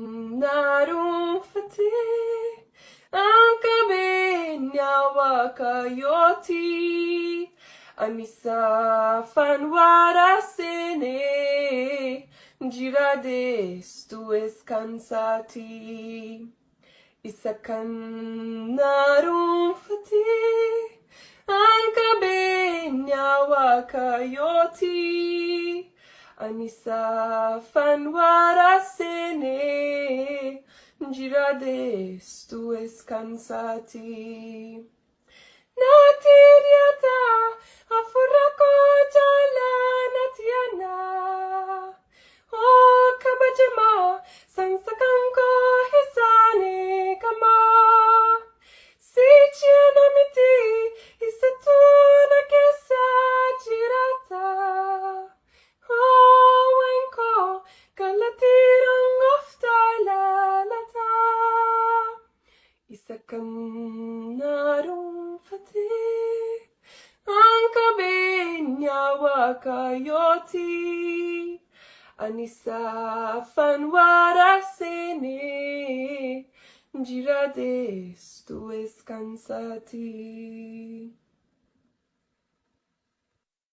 Isakanarum fate Ankabenya wakayoti Anisa fanwarasene Girades tu escansati Isakanarum fate Ankabenya wakayoti Anisa fanwarasene Girades tu escansati Natiriata afurako jala natiana O kabajama sansakanko hisane kama Sichiana miti isatuna kesa girata Wenko kalatirang oftala lata Isakanarum fate Ankabenya wakayoti Anisa fanwarasene Girades tu escansati